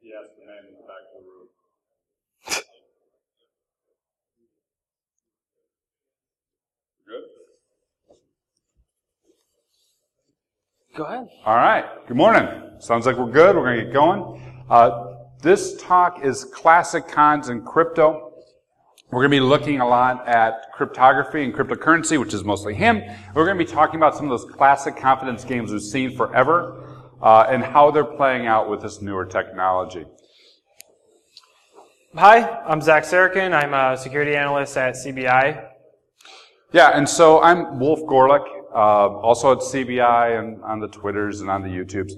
He asked the man in the back of the room. Good? Go ahead. All right. Good morning. Sounds like we're good. We're going to get going. This talk is classic cons in crypto. We're going to be looking a lot at cryptography and cryptocurrency, which is mostly him. We're going to be talking about some of those classic confidence games we've seen forever and how they're playing out with this newer technology. Hi, I'm Zach Sarakun. I'm a security analyst at CBI. Yeah, and so I'm Wolf Gorlick, also at CBI and on the Twitters and on the YouTubes.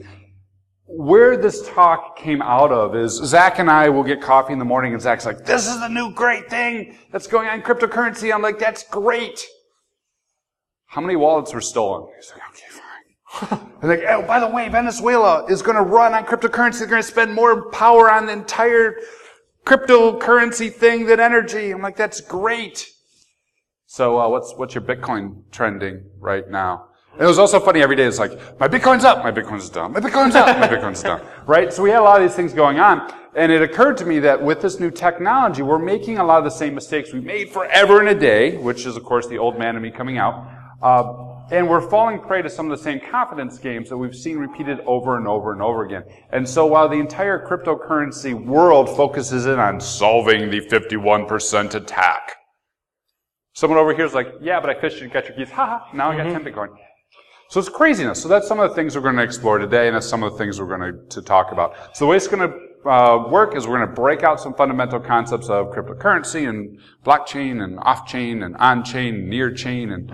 Where this talk came out of is Zach and I will get coffee in the morning and Zach's like, this is the new great thing that's going on in cryptocurrency. I'm like, that's great. How many wallets were stolen? He's like, okay, fine. And like, oh, by the way, Venezuela is going to run on cryptocurrency. They're going to spend more power on the entire cryptocurrency thing than energy. I'm like, that's great. So what's your Bitcoin trending right now? And it was also funny every day. It's like, my Bitcoin's up, my Bitcoin's down, my Bitcoin's up, my Bitcoin's down. Right? So we had a lot of these things going on. And it occurred to me that with this new technology, we're making a lot of the same mistakes we made forever and a day, which is, of course, the old man in me coming out. And we're falling prey to some of the same confidence games that we've seen repeated over and over and over again. And so while the entire cryptocurrency world focuses in on solving the 51% attack, someone over here is like, yeah, but I fished and got your keys. Ha ha, now I got 10 Bitcoin. So it's craziness. So that's some of the things we're going to explore today, and that's some of the things we're going to talk about. So the way it's going to work is we're going to break out some fundamental concepts of cryptocurrency and blockchain and off-chain and on-chain, near-chain, and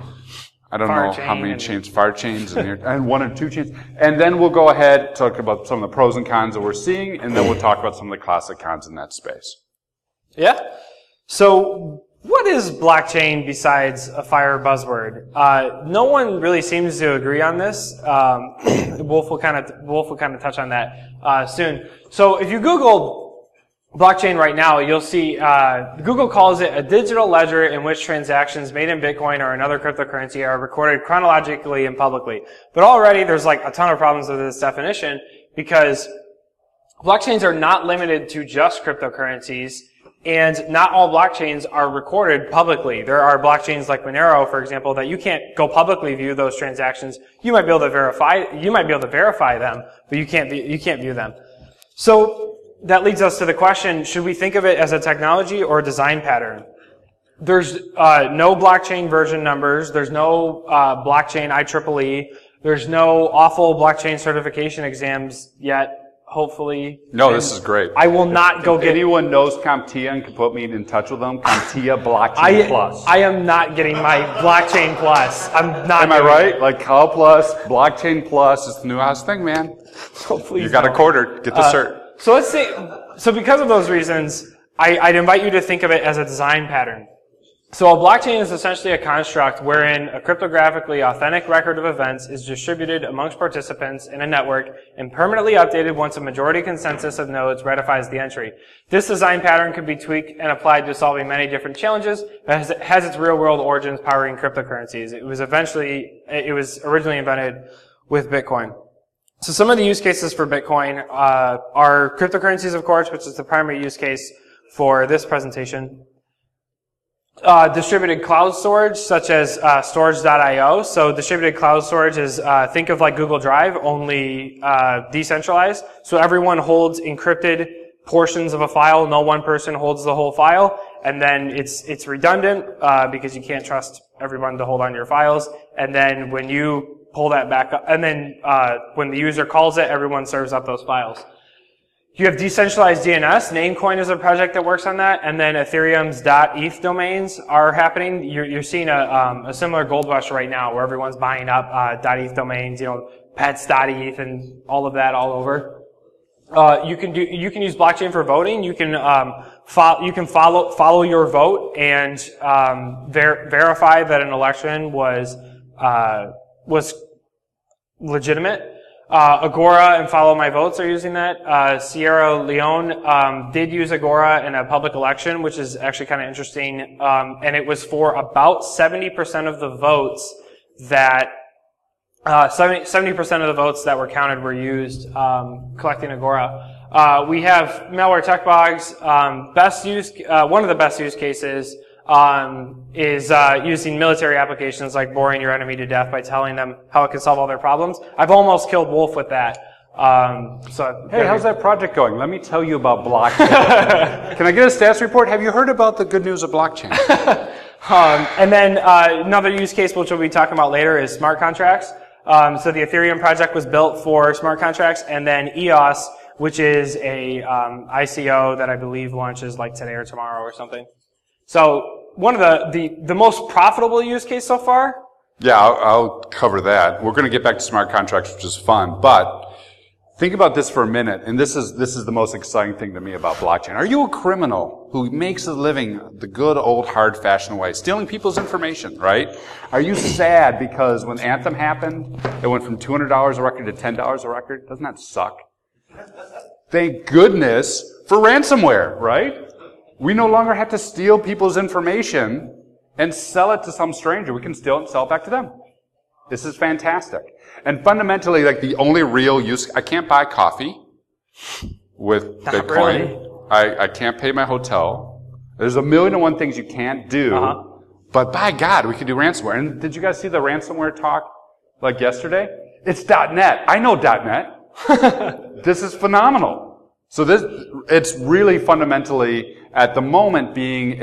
I don't know how many chains, far chains, and one or two chains. And then we'll go ahead, talk about some of the pros and cons that we're seeing, and then we'll talk about some of the classic cons in that space. Yeah? So what is blockchain besides a fire buzzword? No one really seems to agree on this. Wolf will kind of touch on that soon. So if you Google blockchain right now, you'll see Google calls it a digital ledger in which transactions made in Bitcoin or another cryptocurrency are recorded chronologically and publicly. But already there's like a ton of problems with this definition because blockchains are not limited to just cryptocurrencies. And not all blockchains are recorded publicly. There are blockchains like Monero, for example, that you can't go publicly view those transactions. You might be able to verify them, but you can't view them. So that leads us to the question, should we think of it as a technology or a design pattern? There's no blockchain version numbers. There's no blockchain IEEE. There's no awful blockchain certification exams yet. Hopefully. No, this is great. I will not go if get... anyone knows CompTIA and can put me in touch with them, CompTIA Blockchain Plus. I am not getting my Blockchain Plus. I'm not. Am I right? Like Cal Plus, Blockchain Plus is the new house thing, man. Oh, please. You got a quarter. Get the cert. So let's say, so because of those reasons, I'd invite you to think of it as a design pattern. So a blockchain is essentially a construct wherein a cryptographically authentic record of events is distributed amongst participants in a network and permanently updated once a majority consensus of nodes ratifies the entry. This design pattern can be tweaked and applied to solving many different challenges, but has its real-world origins powering cryptocurrencies. It was originally invented with Bitcoin. So some of the use cases for Bitcoin are cryptocurrencies, of course, which is the primary use case for this presentation. Distributed cloud storage, such as storage.io. So distributed cloud storage is, think of like Google Drive, only decentralized. So everyone holds encrypted portions of a file. No one person holds the whole file. And then it's redundant because you can't trust everyone to hold on your files. And then when you pull that back up, and then when the user calls it, everyone serves up those files. You have decentralized DNS. Namecoin is a project that works on that. And then Ethereum's .eth domains are happening. You're seeing a similar gold rush right now where everyone's buying up .eth domains, pets.eth and all of that all over. You can use blockchain for voting. You can follow your vote and verify that an election was legitimate. Agora and Follow My Votes are using that. Sierra Leone did use Agora in a public election, which is actually kind of interesting. And it was for about 70% of the votes that 70% of the votes that were counted were used collecting Agora. We have malware tech bugs. One of the best use cases is using military applications, like boring your enemy to death by telling them how it can solve all their problems. I've almost killed Wolf with that. Hey, how's that project going? Let me tell you about blockchain. Can I get a status report? Have you heard about the good news of blockchain? And then another use case, which we'll be talking about later, is smart contracts. So the Ethereum project was built for smart contracts, and then EOS, which is a ICO that I believe launches like today or tomorrow or something. So one of the most profitable use case so far. Yeah, I'll cover that. We're going to get back to smart contracts, which is fun, but think about this for a minute, and this is the most exciting thing to me about blockchain. Are you a criminal who makes a living the good old hard-fashioned way, stealing people's information, right? Are you sad because when Anthem happened, it went from $200 a record to $10 a record? Doesn't that suck? Thank goodness for ransomware, right? We no longer have to steal people's information and sell it to some stranger. We can steal it and sell it back to them. This is fantastic. And fundamentally, like the only real use, I can't buy coffee with Not Bitcoin. really. I can't pay my hotel. There's a million and one things you can't do. But by God, we could do ransomware. And did you guys see the ransomware talk like yesterday? It's .NET. I know .NET. This is phenomenal. So it's really fundamentally, at the moment, being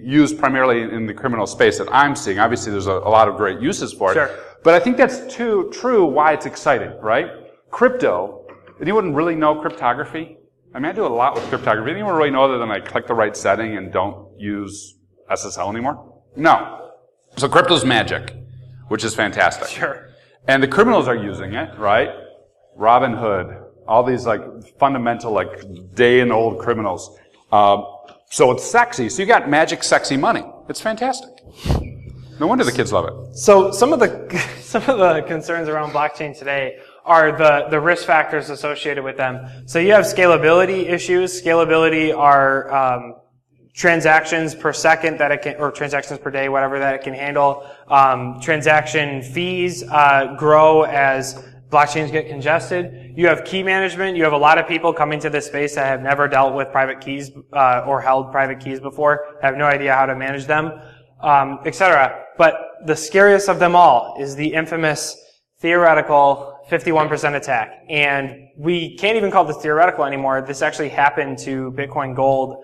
used primarily in the criminal space that I'm seeing. Obviously, there's a lot of great uses for it. Sure. But I think that's true why it's exciting, right? Crypto. Anyone really know cryptography? I mean, I do a lot with cryptography. Anyone really know other than I click the right setting and don't use SSL anymore? No. So crypto's magic, which is fantastic. Sure. And the criminals are using it, right? Robinhood, all these like fundamental, like day-and-old criminals. So it's sexy. So you got magic, sexy money. It's fantastic. No wonder the kids love it. So some of the concerns around blockchain today are the risk factors associated with them. So you have scalability issues. Scalability are transactions per second that it can, or transactions per day, whatever that it can handle. Transaction fees grow as blockchains get congested. You have key management. You have a lot of people coming to this space that have never dealt with private keys or held private keys before, have no idea how to manage them, etc. But the scariest of them all is the infamous theoretical 51% attack. And we can't even call this theoretical anymore. This actually happened to Bitcoin Gold,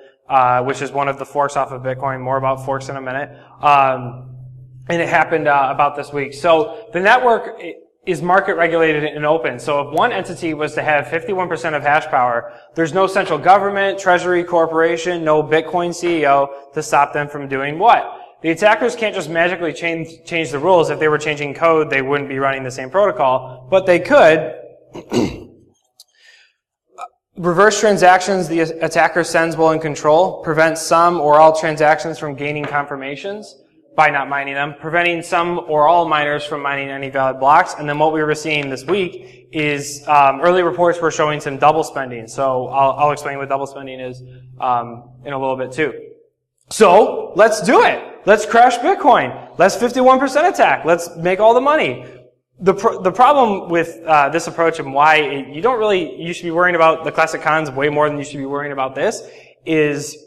which is one of the forks off of Bitcoin. More about forks in a minute. And it happened about this week. So the network is market regulated and open. So if one entity was to have 51% of hash power, there's no central government, treasury, corporation, no Bitcoin CEO to stop them from doing what? The attackers can't just magically change the rules. If they were changing code, they wouldn't be running the same protocol. But they could reverse transactions the attacker sends while in control, prevent some or all transactions from gaining confirmations by not mining them, preventing some or all miners from mining any valid blocks. And then what we were seeing this week is early reports were showing some double spending. So I'll explain what double spending is in a little bit too. So let's do it. Let's crash Bitcoin. Let's 51% attack. Let's make all the money. The problem with this approach and why you should be worrying about the classic cons way more than you should be worrying about this is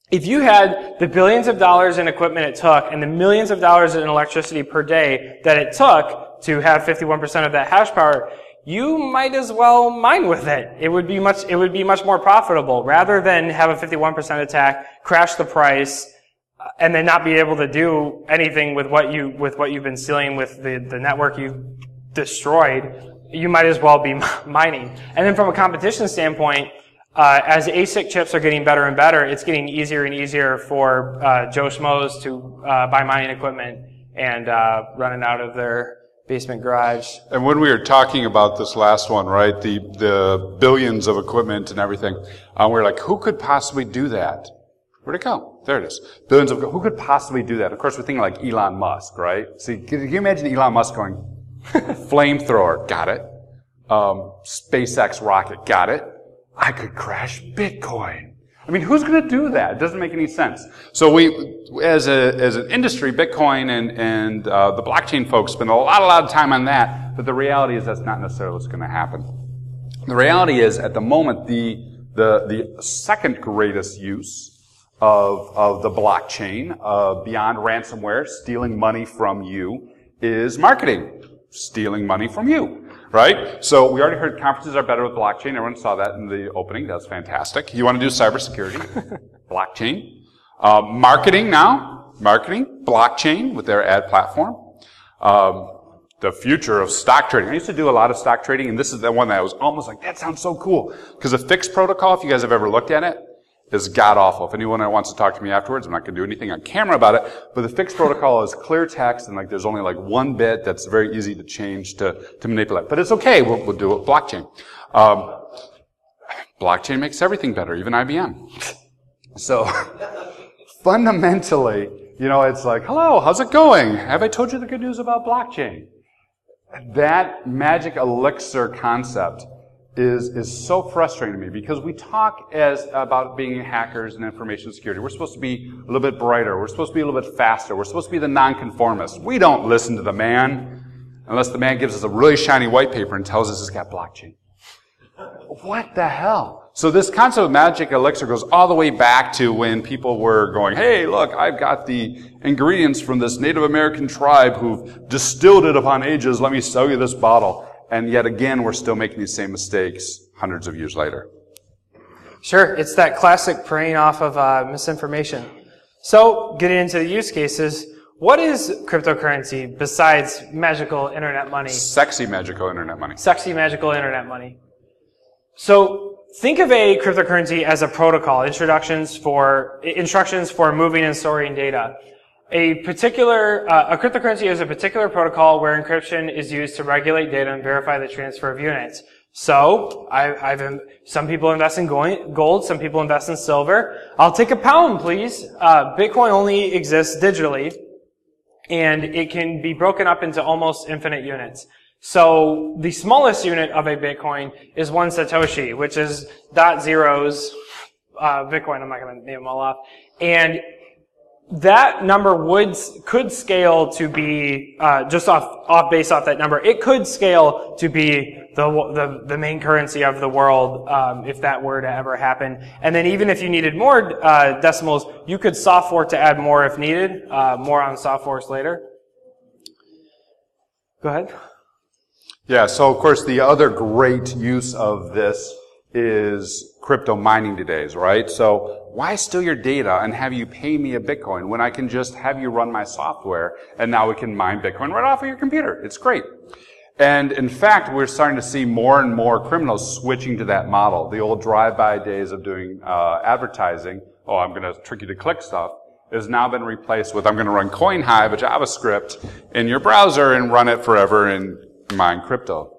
if you had the billions of dollars in equipment it took and the millions of dollars in electricity per day that it took to have 51% of that hash power, you might as well mine with it. It would be much more profitable rather than have a 51% attack, crash the price, and then not be able to do anything with what you've been stealing with the network you've destroyed. You might as well be mining. And then from a competition standpoint, as ASIC chips are getting better and better, it's getting easier and easier for Joe Schmoes to buy mining equipment and run it out of their basement garage. And when we were talking about this last one, right, the billions of equipment and everything, we were like, who could possibly do that? Where'd it go? There it is. Billions of, who could possibly do that? Of course, we're thinking like Elon Musk, right? See, can you imagine Elon Musk going, flamethrower, got it. SpaceX rocket, got it. I could crash Bitcoin. I mean, who's going to do that? It doesn't make any sense. So we, as an industry, Bitcoin and the blockchain folks spend a lot of time on that, but the reality is that's not necessarily what's going to happen. The reality is, at the moment, the second greatest use of the blockchain, beyond ransomware, stealing money from you, is marketing. Stealing money from you, right? So we already heard conferences are better with blockchain. Everyone saw that in the opening. That's fantastic. You want to do cybersecurity? Blockchain. Marketing now. Marketing. Blockchain with their ad platform. The future of stock trading. I used to do a lot of stock trading, and this is the one that I was almost like, that sounds so cool. Because the fixed protocol, if you guys have ever looked at it, is god-awful. If anyone wants to talk to me afterwards, I'm not going to do anything on camera about it, but the fixed protocol is clear text, and like there's only like one bit that's very easy to change to manipulate. But it's okay. We'll do it with blockchain. Blockchain makes everything better, even IBM. So, fundamentally, it's like, hello, how's it going? Have I told you the good news about blockchain? That magic elixir concept is so frustrating to me, because we talk about being hackers and information security. We're supposed to be a little bit brighter. We're supposed to be a little bit faster. We're supposed to be the nonconformist. We don't listen to the man unless the man gives us a really shiny white paper and tells us it's got blockchain. What the hell? So this concept of magic elixir goes all the way back to when people were going, hey, look, I've got the ingredients from this Native American tribe who've distilled it upon ages. Let me sell you this bottle. And yet again, we're still making these same mistakes hundreds of years later. Sure. It's that classic preying off of misinformation. So, getting into the use cases, what is cryptocurrency besides magical internet money? Sexy magical internet money. Sexy magical internet money. So, think of a cryptocurrency as a protocol, instructions for moving and storing data. A cryptocurrency is a particular protocol where encryption is used to regulate data and verify the transfer of units. So, some people invest in gold, some people invest in silver. I'll take a pound, please. Bitcoin only exists digitally, and it can be broken up into almost infinite units. So, the smallest unit of a Bitcoin is 1 Satoshi, which is .zeros, Bitcoin, I'm not going to name them all off. And that number could scale to be, just based off that number, it could scale to be the main currency of the world, if that were to ever happen. And then even if you needed more, decimals, you could soft fork to add more if needed. More on soft forks later. Go ahead. Yeah, so of course the other great use of this is crypto mining today's, right? So why steal your data and have you pay me a Bitcoin when I can just have you run my software and now we can mine Bitcoin right off of your computer? It's great. And in fact, we're starting to see more and more criminals switching to that model. The old drive-by days of doing advertising, oh, I'm going to trick you to click stuff, has now been replaced with I'm going to run CoinHive, a JavaScript, in your browser and run it forever and mine crypto.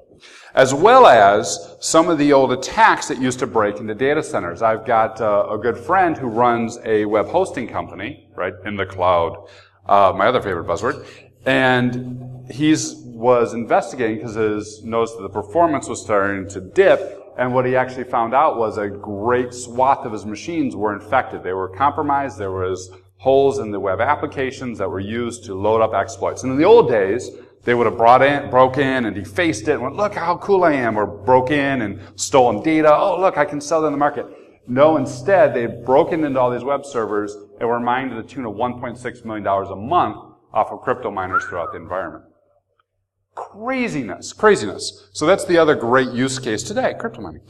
As well as some of the old attacks that used to break into data centers. I've got a good friend who runs a web hosting company, right, in the cloud, my other favorite buzzword, and was investigating because he noticed that the performance was starting to dip, and what he actually found out was a great swath of his machines were infected. They were compromised. There was holes in the web applications that were used to load up exploits. And in the old days, they would have broke in and defaced it and went, look how cool I am, or broke in and stolen data. Oh, look, I can sell that in the market. No, instead, they've broken into all these web servers and were mined to the tune of $1.6 million a month off of crypto miners throughout the environment. Craziness. So that's the other great use case today, crypto mining.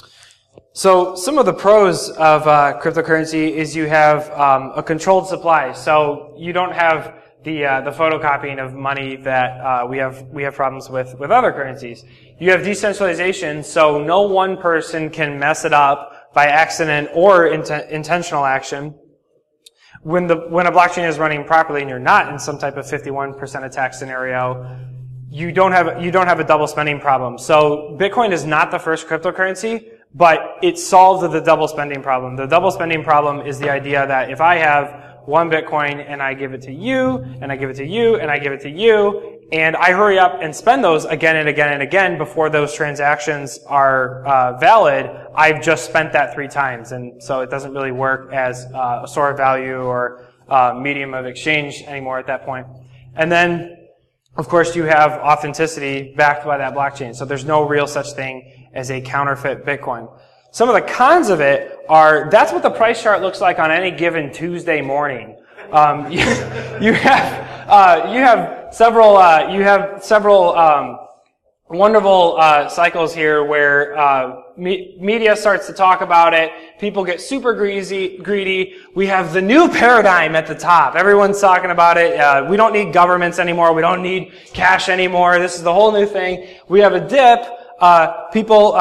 So some of the pros of cryptocurrency is you have a controlled supply. So you don't have the photocopying of money that we have problems with other currencies. You have decentralization, so no one person can mess it up by accident or intentional action. When a blockchain is running properly and you're not in some type of 51% attack scenario, you don't have a double spending problem. So Bitcoin is not the first cryptocurrency, but it solved the double spending problem. The double spending problem is the idea that if I have 1 Bitcoin and I give it to you, and I give it to you, and I give it to you, and I hurry up and spend those again and again and again before those transactions are valid, I've just spent that 3 times. And so it doesn't really work as a store of value or medium of exchange anymore at that point. And then, of course, you have authenticity backed by that blockchain. So there's no real such thing as a counterfeit Bitcoin. Some of the cons of it are, that's what the price chart looks like on any given Tuesday morning. You have several wonderful cycles here where media starts to talk about it. People get super greedy. We have the new paradigm at the top. Everyone's talking about it. We don't need governments anymore. We don't need cash anymore. This is the whole new thing. We have a dip. People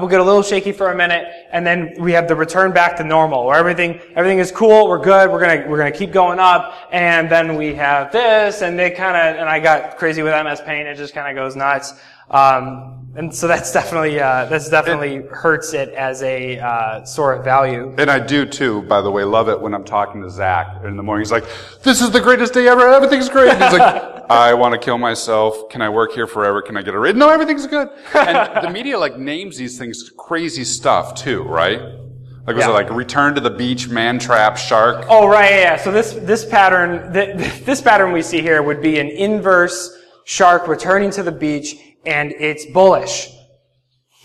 get a little shaky for a minute, and then we have the return back to normal, where everything is cool, we're good, we're gonna keep going up, and then we have this, and and I got crazy with MS Paint, it just kinda goes nuts. And so that's definitely hurts it as a store of value. And I do too, by the way, love it when I'm talking to Zach in the morning. He's like, "This is the greatest day ever. Everything's great." And he's like, "I want to kill myself. Can I work here forever? Can I get a raise?" No, everything's good. And the media names these things crazy stuff too, right? Was it return to the beach, man trap, shark? Oh, right, yeah. So this pattern we see here would be an inverse shark returning to the beach, and it's bullish.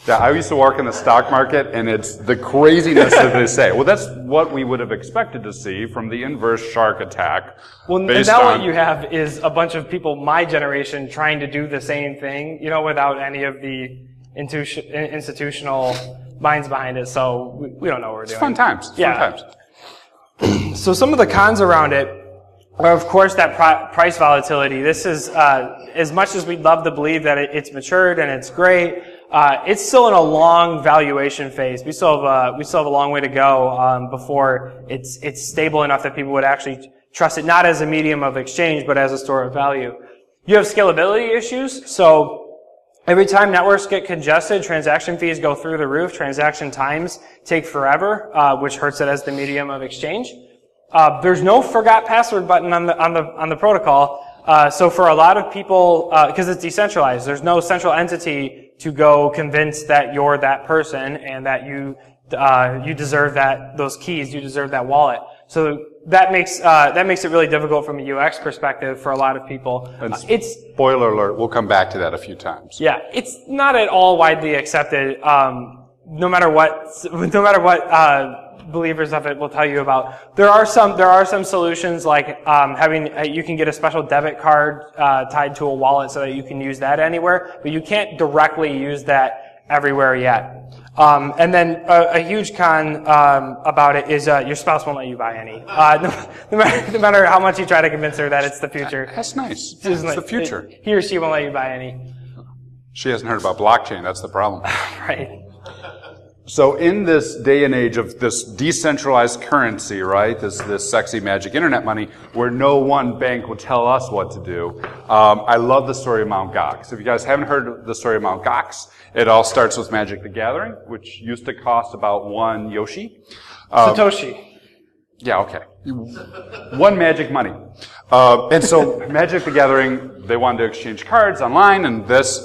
Yeah, I used to work in the stock market, and it's the craziness that they say. Well, that's what we would have expected to see from the inverse shark attack. Well, now what you have is a bunch of people my generation trying to do the same thing, without any of the institutional minds behind it. So we don't know what we're doing. It's fun times. Yeah. Fun times. So some of the cons around it are, of course, that price volatility. This is, as much as we'd love to believe that it's matured and it's great, it's still in a long valuation phase. We still have a long way to go, before it's stable enough that people would actually trust it, not as a medium of exchange, but as a store of value. You have scalability issues, so every time networks get congested, transaction fees go through the roof, transaction times take forever, which hurts it as the medium of exchange. There's no forgot password button on the protocol. So for a lot of people, because it's decentralized, there's no central entity to go convince that you're that person and that you deserve those keys, you deserve that wallet. So that makes it really difficult from a UX perspective for a lot of people. And spoiler alert, we'll come back to that a few times. Yeah, it's not at all widely accepted. No matter what believers of it will tell you about. There are some solutions like you can get a special debit card tied to a wallet so that you can use that anywhere, but you can't directly use that everywhere yet. And then a huge con about it is your spouse won't let you buy any. No matter how much you try to convince her that it's the future. That's nice. It's the future. He or she won't let you buy any. She hasn't heard about blockchain. That's the problem. Right. So in this day and age of this decentralized currency, right, this sexy magic internet money, where no one bank will tell us what to do, I love the story of Mt. Gox. If you guys haven't heard the story of Mt. Gox, it all starts with Magic the Gathering, which used to cost about 1 Yoshi. Satoshi. Yeah, okay. 1 magic money. And so Magic the Gathering, they wanted to exchange cards online, and this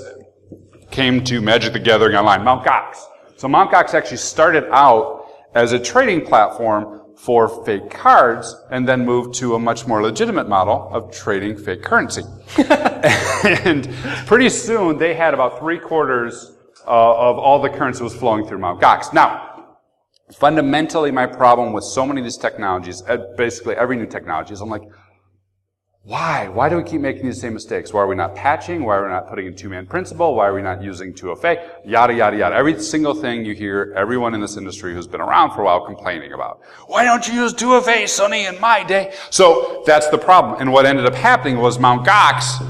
came to Magic the Gathering Online, Mt. Gox. So Mt. Gox actually started out as a trading platform for fake cards and then moved to a much more legitimate model of trading fake currency. And pretty soon they had about 3/4 of all the currency was flowing through Mt. Gox. Now, fundamentally my problem with so many of these technologies, basically every new technology, is I'm like, why? Why do we keep making these same mistakes? Why are we not patching? Why are we not putting in two-man principle? Why are we not using 2FA? Yada, yada, yada. Every single thing you hear everyone in this industry who's been around for a while complaining about. Why don't you use 2FA, Sonny, in my day? So that's the problem. And what ended up happening was Mt. Gox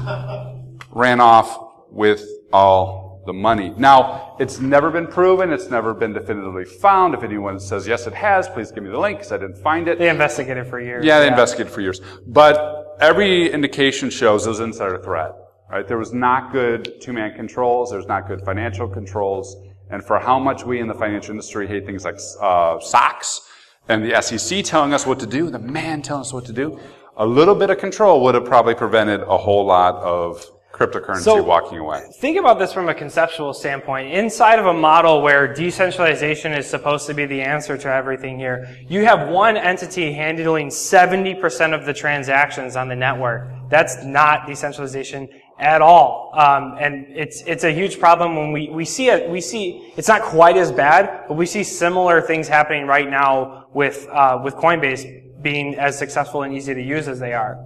ran off with all the money. Now, it's never been proven. It's never been definitively found. If anyone says, yes, it has, please give me the link because I didn't find it. They investigated for years. Yeah, they investigated for years. But every indication shows it was insider threat, right? There was not good two-man controls. There's not good financial controls. And for how much we in the financial industry hate things like SOX and the SEC telling us what to do, the man telling us what to do, a little bit of control would have probably prevented a whole lot of cryptocurrency walking away. Think about this from a conceptual standpoint. Inside of a model where decentralization is supposed to be the answer to everything here, you have one entity handling 70% of the transactions on the network. That's not decentralization at all. And it's a huge problem when we see it's not quite as bad, but we see similar things happening right now with Coinbase being as successful and easy to use as they are.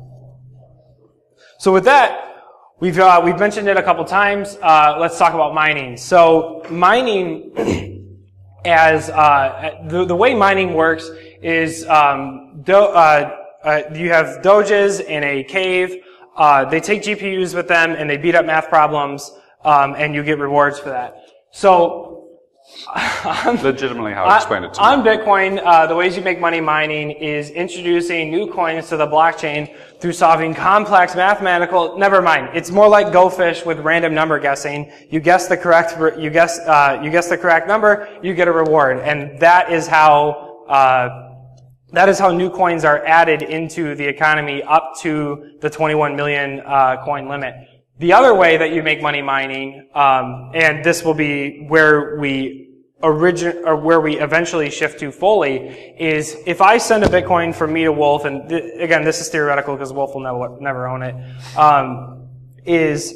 So with that, we've mentioned it a couple times. Let's talk about mining. So mining, as the way mining works is you have doges in a cave. They take GPUs with them and they beat up math problems, and you get rewards for that. So legitimately, how to explain it to me. On Bitcoin, the ways you make money mining is introducing new coins to the blockchain through solving complex mathematical. Never mind. It's more like Go Fish with random number guessing. You guess the correct number, you get a reward, and that is how new coins are added into the economy up to the 21 million coin limit. The other way that you make money mining, and this will be where we eventually shift to fully, is if I send a Bitcoin from me to Wolf, and again, this is theoretical because Wolf will never own it, is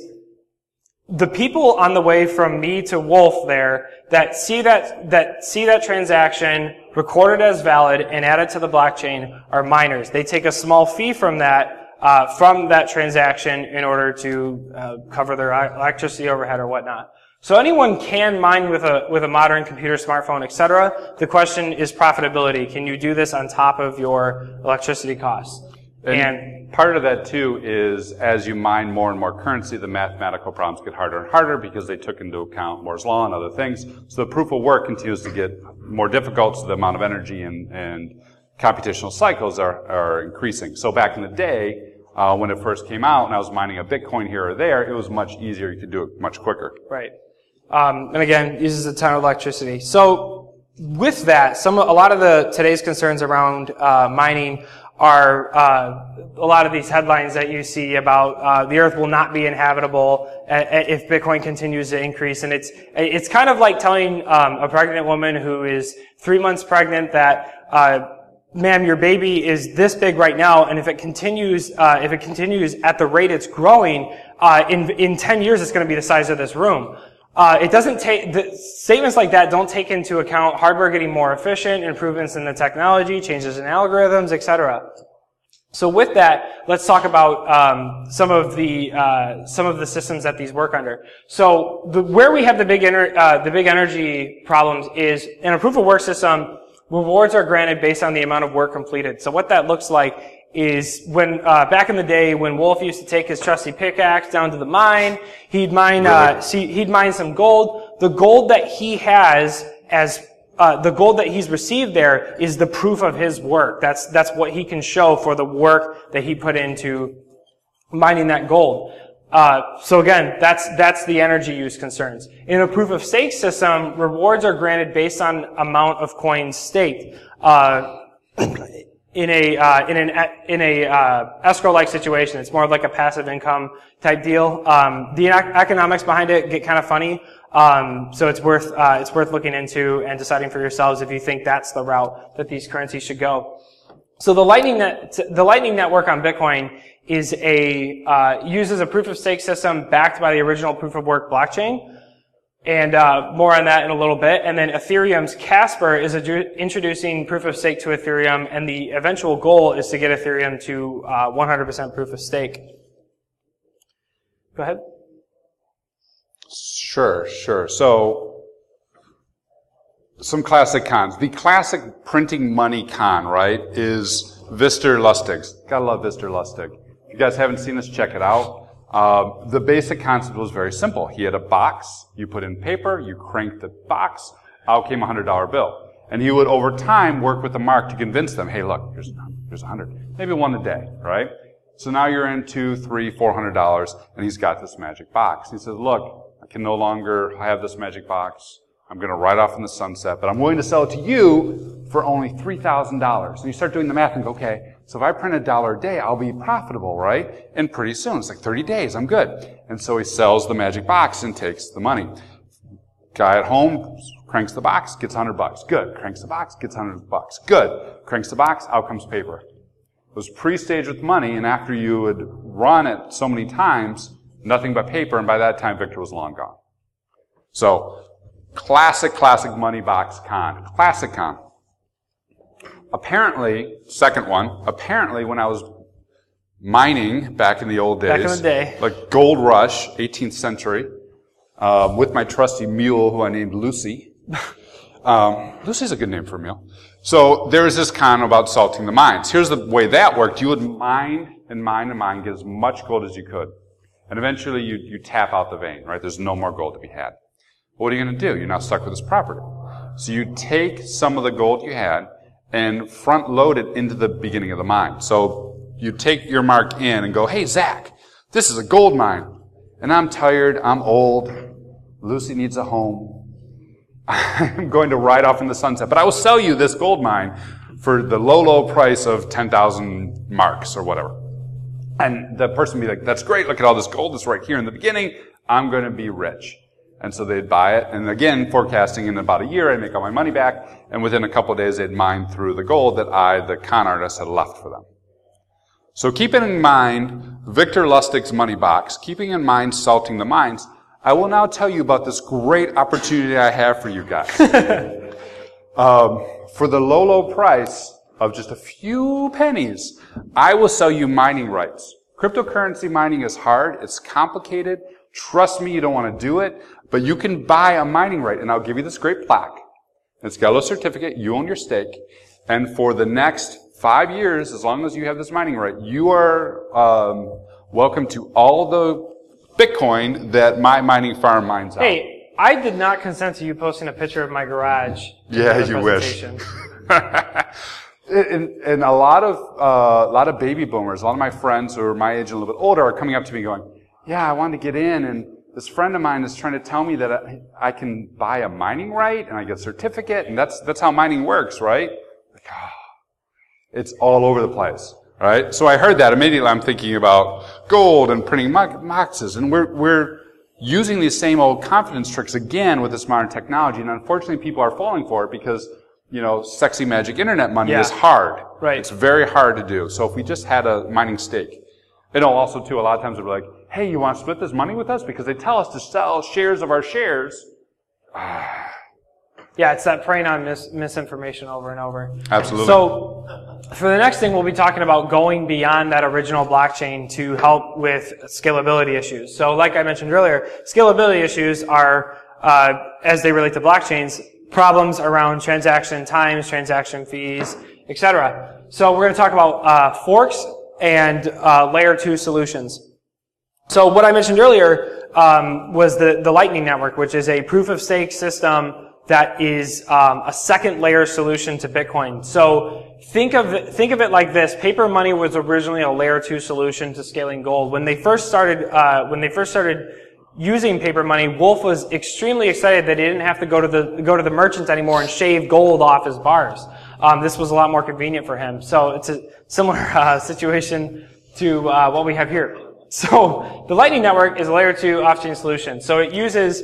the people on the way from me to Wolf there that see that transaction, record it as valid, and add it to the blockchain are miners. They take a small fee from that transaction in order to cover their electricity overhead or whatnot. So anyone can mine with a modern computer, smartphone, etc. The question is profitability. Can you do this on top of your electricity costs? And part of that too is as you mine more and more currency, the mathematical problems get harder and harder because they took into account Moore's law and other things. So the proof of work continues to get more difficult, so the amount of energy and computational cycles are increasing. So back in the day, when it first came out and I was mining a Bitcoin here or there, it was much easier. You could do it much quicker. Right. And again, uses a ton of electricity. So with that, a lot of today's concerns around mining are a lot of these headlines that you see about the Earth will not be inhabitable if Bitcoin continues to increase. And it's kind of like telling a pregnant woman who is 3 months pregnant that ma'am, your baby is this big right now, and if it continues at the rate it's growing, in 10 years it's going to be the size of this room. Statements like that don't take into account hardware getting more efficient, improvements in the technology, changes in algorithms, etc. So with that, let's talk about some of the systems that these work under. So where we have the big energy problems is in a proof of work system. Rewards are granted based on the amount of work completed. So what that looks like is when back in the day when Wolf used to take his trusty pickaxe down to the mine, he'd mine some gold. The gold that he has the gold that he's received there is the proof of his work. That's what he can show for the work that he put into mining that gold. So again, that's the energy use concerns. In a proof of stake system, rewards are granted based on amount of coins staked. In a escrow-like situation, it's more of like a passive income type deal. The economics behind it get kind of funny. So it's worth looking into and deciding for yourselves if you think that's the route that these currencies should go. So the Lightning Network on Bitcoin uses a proof of stake system backed by the original proof of work blockchain. And more on that in a little bit. And then Ethereum's Casper is introducing proof of stake to Ethereum, and the eventual goal is to get Ethereum to 100% proof of stake. Go ahead. Sure. So, some classic cons. The classic printing money con, right, is Vister Lustig. Gotta love Vister Lustig. If you guys haven't seen this, check it out. The basic concept was very simple. He had a box, you put in paper, you cranked the box, out came a $100 bill. And he would, over time, work with the mark to convince them, hey, look, here's $100. Maybe one a day, right? So now you're in $200, $300, $400, and he's got this magic box. He says, look, I can no longer have this magic box. I'm going to ride off in the sunset, but I'm willing to sell it to you for only $3,000. And you start doing the math and go, okay, so if I print $1 a day, I'll be profitable, right? And pretty soon, it's like 30 days, I'm good. And so he sells the magic box and takes the money. Guy at home cranks the box, gets $100. Good. Cranks the box, gets $100. Good. Cranks the box, out comes paper. It was pre-staged with money, and after you would run it so many times, nothing but paper, and by that time, Victor was long gone. So, classic money box con. Classic con. Apparently, second one, apparently when I was mining back in the old days. Back in the day. Like gold rush, 18th century, with my trusty mule who I named Lucy. Lucy's a good name for a mule. So there was this con about salting the mines. Here's the way that worked. You would mine and mine and mine, get as much gold as you could. And eventually you tap out the vein, right? There's no more gold to be had. What are you going to do? You're now stuck with this property. So you take some of the gold you had and front load it into the beginning of the mine. So you take your mark in and go, hey, Zach, this is a gold mine. And I'm tired, I'm old, Lucy needs a home. I'm going to ride off in the sunset. But I will sell you this gold mine for the low price of 10,000 marks or whatever. And the person would be like, that's great, look at all this gold that's right here in the beginning. I'm going to be rich. And so they'd buy it. And again, forecasting in about a year, I'd make all my money back. And within a couple of days, they'd mine through the gold that I, the con artist, had left for them. So keeping in mind Victor Lustig's money box, keeping in mind salting the mines, I will now tell you about this great opportunity I have for you guys. For the low price of just a few pennies, I will sell you mining rights. Cryptocurrency mining is hard. It's complicated. Trust me, you don't want to do it. But you can buy a mining right, and I'll give you this great plaque. It's got a little certificate. You own your stake. And for the next 5 years, as long as you have this mining right, you are welcome to all the Bitcoin that my mining farm mines out. Hey, I did not consent to you posting a picture of my garage. Yeah, you wish. And a lot of baby boomers, a lot of my friends who are my age and a little bit older are coming up to me going, yeah, I wanted to get in, and this friend of mine is trying to tell me that I can buy a mining right, and I get a certificate, and that's how mining works, right? Like, it's all over the place, right? So I heard that. Immediately I'm thinking about gold and printing boxes, and we're using these same old confidence tricks again with this modern technology, and unfortunately people are falling for it because, you know, sexy magic internet money is hard. Right. It's very hard to do. So if we just had a mining stake. And also, too, a lot of times they're like, hey, you want to split this money with us? Because they tell us to sell shares of our shares. Yeah, it's that preying on misinformation over and over. Absolutely. So, for the next thing, we'll be talking about going beyond that original blockchain to help with scalability issues. So, like I mentioned earlier, scalability issues are, as they relate to blockchains, problems around transaction times, transaction fees, etc. So, we're going to talk about forks and layer 2 solutions. So what I mentioned earlier was the Lightning Network, which is a proof-of-stake system that is a second layer solution to Bitcoin. So think of it like this: paper money was originally a layer 2 solution to scaling gold. When they first started using paper money, Wolf was extremely excited that he didn't have to go to the merchants anymore and shave gold off his bars. This was a lot more convenient for him. So it's a similar situation to what we have here. So the Lightning Network is a layer 2 off-chain solution. So it uses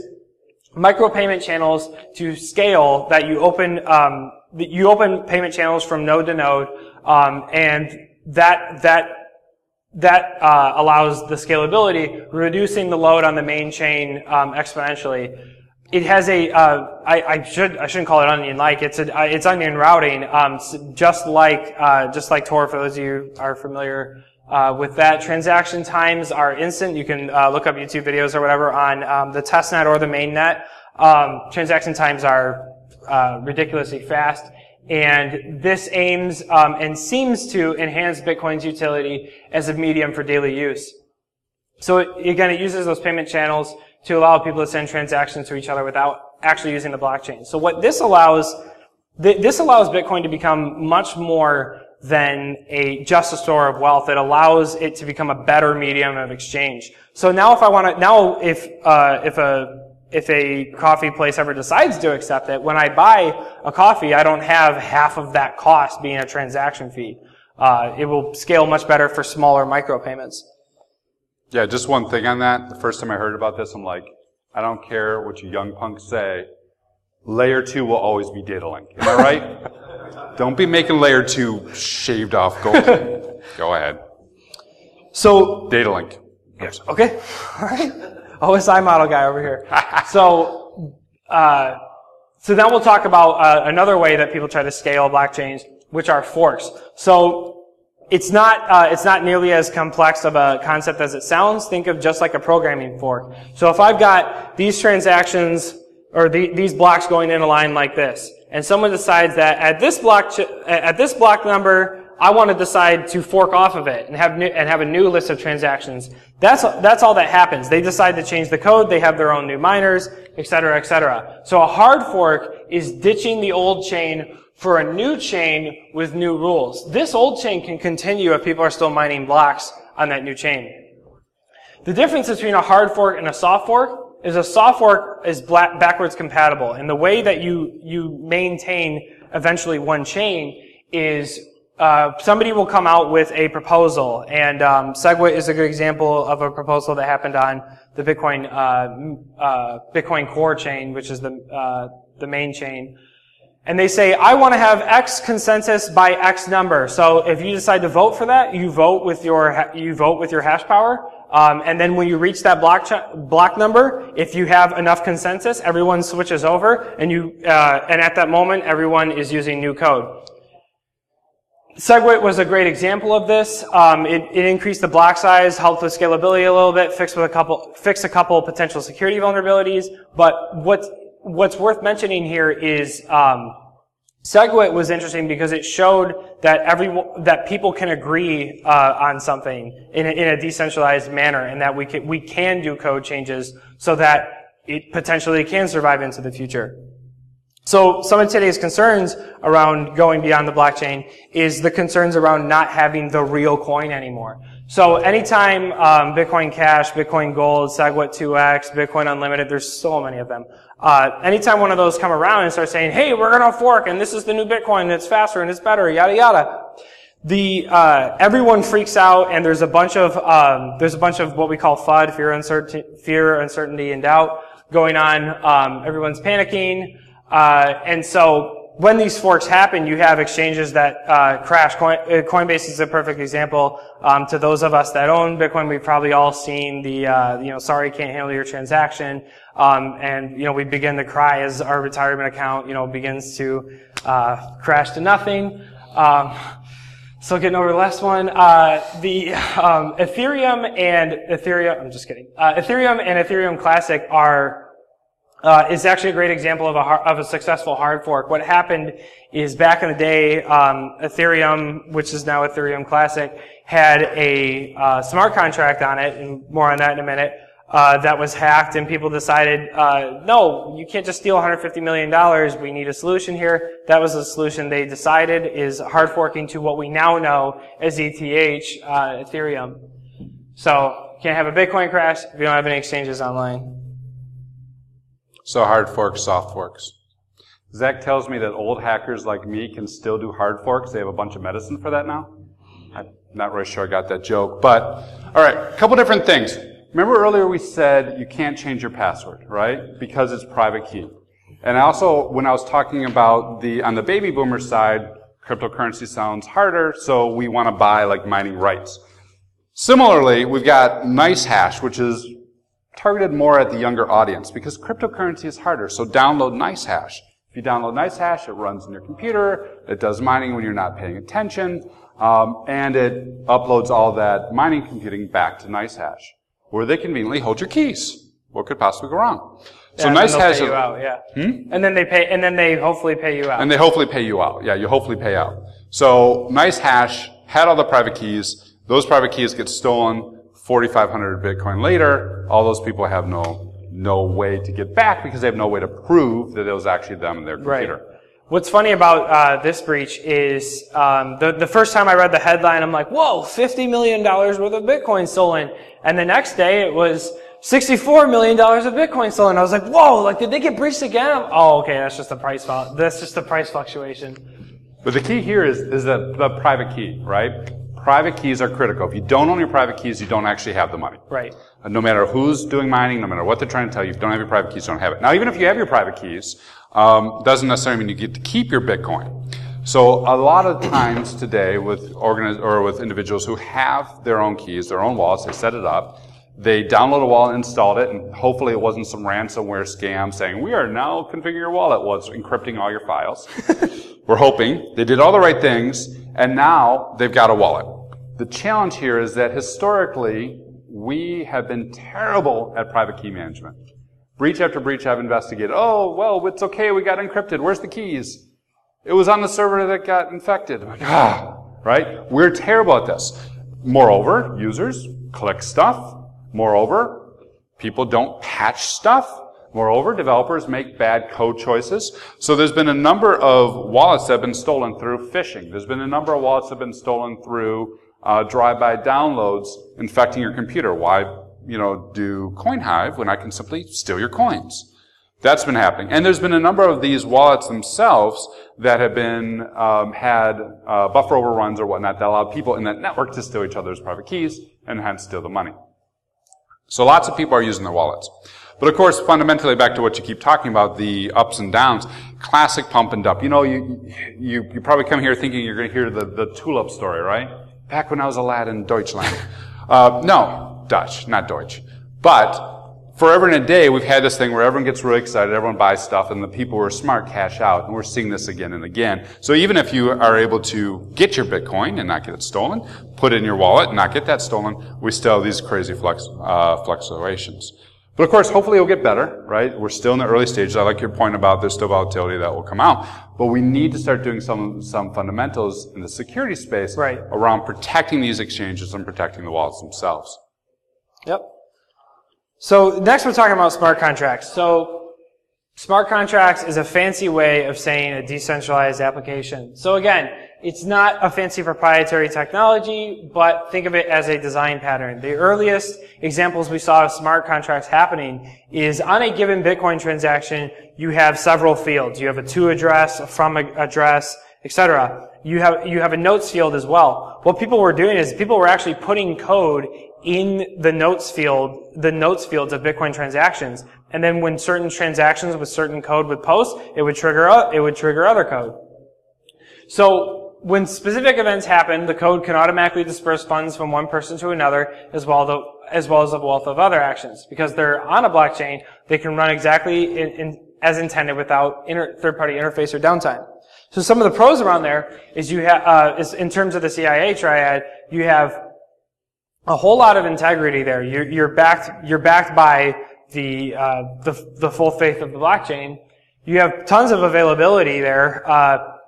micropayment channels to scale that you open payment channels from node to node, and that allows the scalability, reducing the load on the main chain exponentially. It has I shouldn't call it onion-like. It's onion routing, just like Tor. For those of you who are familiar with that, transaction times are instant. You can look up YouTube videos or whatever on the testnet or the mainnet. Transaction times are ridiculously fast, and this aims and seems to enhance Bitcoin's utility as a medium for daily use. So again, it uses those payment channels to allow people to send transactions to each other without actually using the blockchain. So what this allows Bitcoin to become much more than just a store of wealth. It allows it to become a better medium of exchange. So now if a coffee place ever decides to accept it, when I buy a coffee, I don't have half of that cost being a transaction fee. It will scale much better for smaller micropayments. Yeah, just one thing on that. The first time I heard about this, I'm like, I don't care what you young punks say. Layer 2 will always be data link. Am I right? Don't be making layer 2 shaved off gold. Go ahead. So data link. Yes. Okay. All right. OSI model guy over here. So now we'll talk about another way that people try to scale blockchains, which are forks. So it's not nearly as complex of a concept as it sounds. Think of just like a programming fork. So if I've got these transactions or these blocks going in a line like this, and someone decides that at this block number, I want to decide to fork off of it and have a new list of transactions. That's all that happens. They decide to change the code. They have their own new miners, et cetera, et cetera. So a hard fork is ditching the old chain for a new chain with new rules. This old chain can continue if people are still mining blocks on that new chain. The difference between a hard fork and a soft fork is a soft fork is backwards compatible. And the way that you maintain eventually one chain is somebody will come out with a proposal, and SegWit is a good example of a proposal that happened on the Bitcoin Core chain, which is the main chain. And they say, I want to have X consensus by X number. So if you decide to vote for that, you vote with your hash power. And then when you reach that block number, if you have enough consensus, everyone switches over, and at that moment, everyone is using new code. SegWit was a great example of this. It increased the block size, helped with scalability a little bit, fixed a couple potential security vulnerabilities. But what's worth mentioning here is SegWit was interesting because it showed that people can agree on something in a decentralized manner, and that we can do code changes so that it potentially can survive into the future. So some of today's concerns around going beyond the blockchain is the concerns around not having the real coin anymore. So anytime Bitcoin Cash, Bitcoin Gold, SegWit 2x, Bitcoin Unlimited, there's so many of them. Anytime one of those come around and start saying, hey, we're going to fork, and this is the new Bitcoin, and it's faster, and it's better, yada, yada, everyone freaks out, and there's a bunch of what we call FUD, fear, uncertainty, and doubt going on. Everyone's panicking. And so when these forks happen, you have exchanges that crash. Coinbase is a perfect example. To those of us that own Bitcoin, we've probably all seen the sorry, can't handle your transaction. And we begin to cry as our retirement account begins to crash to nothing. So getting over the last one, Ethereum and Ethereum Classic is actually a great example of a successful hard fork. What happened is back in the day, Ethereum, which is now Ethereum Classic, had a smart contract on it, and more on that in a minute, that was hacked, and people decided, no, you can't just steal $150 million. We need a solution here. That was the solution they decided is hard forking to what we now know as ETH, Ethereum. So, can't have a Bitcoin crash if you don't have any exchanges online. So hard forks, soft forks. Zach tells me that old hackers like me can still do hard forks. They have a bunch of medicine for that now. I'm not really sure I got that joke, but all right, a couple different things. Remember earlier we said you can't change your password, right? Because it's private key. And also, when I was talking about on the baby boomer side, cryptocurrency sounds harder, so we want to buy like mining rights. Similarly, we've got NiceHash, which is targeted more at the younger audience because cryptocurrency is harder. So download NiceHash. If you download NiceHash, it runs on your computer. It does mining when you're not paying attention, and it uploads all that mining computing back to NiceHash, where they conveniently hold your keys. What could possibly go wrong? So NiceHash pay you out, yeah. And then they hopefully pay you out. And they hopefully pay you out. Yeah, you hopefully pay out. So NiceHash had all the private keys. Those private keys get stolen 4,500 Bitcoin later. All those people have no way to get back because they have no way to prove that it was actually them in their computer. Right. What's funny about this breach is the first time I read the headline, I'm like, whoa, $50 million worth of Bitcoin stolen. And the next day it was $64 million of Bitcoin stolen. I was like, whoa, like did they get breached again? Oh, okay, that's just the price fluctuation. But the key here is the private key, right? Private keys are critical. If you don't own your private keys, you don't actually have the money. Right. No matter who's doing mining, no matter what they're trying to tell you, if you don't have your private keys, you don't have it. Now, even if you have your private keys, doesn't necessarily mean you get to keep your Bitcoin. So a lot of times today with individuals who have their own keys, their own wallets, they set it up, They downloaded a wallet, installed it, and hopefully it wasn't some ransomware scam saying, we are now configuring your wallet. Well, it's encrypting all your files. We're hoping. They did all the right things, and now they've got a wallet. The challenge here is that historically, we have been terrible at private key management. Breach after breach I've investigated. Oh, well, it's okay, we got encrypted. Where's the keys? It was on the server that got infected. I'm like, right? We're terrible at this. Moreover, users click stuff. Moreover, people don't patch stuff. Moreover, developers make bad code choices. So there's been a number of wallets that have been stolen through phishing. There's been a number of wallets that have been stolen through drive-by downloads infecting your computer. Why, do CoinHive when I can simply steal your coins? That's been happening. And there's been a number of these wallets themselves that have been, had buffer overruns or whatnot that allow people in that network to steal each other's private keys and hence steal the money. So lots of people are using their wallets. But of course, fundamentally, back to what you keep talking about, the ups and downs, classic pump and dump. You probably come here thinking you're going to hear the tulip story, right? Back when I was a lad in Deutschland. No, Dutch, not Deutsch. But forever and a day, we've had this thing where everyone gets really excited, everyone buys stuff, and the people who are smart cash out. And we're seeing this again and again. So even if you are able to get your Bitcoin and not get it stolen, put it in your wallet and not get that stolen, we still have these crazy fluctuations. But of course, hopefully it'll get better, right? We're still in the early stages. I like your point about there's still volatility that will come out. But we need to start doing some fundamentals in the security space around protecting these exchanges and protecting the wallets themselves. Yep. So next we're talking about smart contracts. So smart contracts is a fancy way of saying a decentralized application. So again, it's not a fancy proprietary technology, but think of it as a design pattern. The earliest examples we saw of smart contracts happening is on a given Bitcoin transaction, you have several fields. You have a to address, a from address, etc. You have a notes field as well. What people were doing is people were actually putting code in the notes fields of Bitcoin transactions. And then when certain transactions with certain code would post, it would trigger other code. So when specific events happen, the code can automatically disperse funds from one person to another, as well as a wealth of other actions. Because they're on a blockchain, they can run exactly as intended without third-party interface or downtime. So some of the pros around there is is in terms of the CIA triad, you have a whole lot of integrity there. You're backed by the full faith of the blockchain. You have tons of availability there,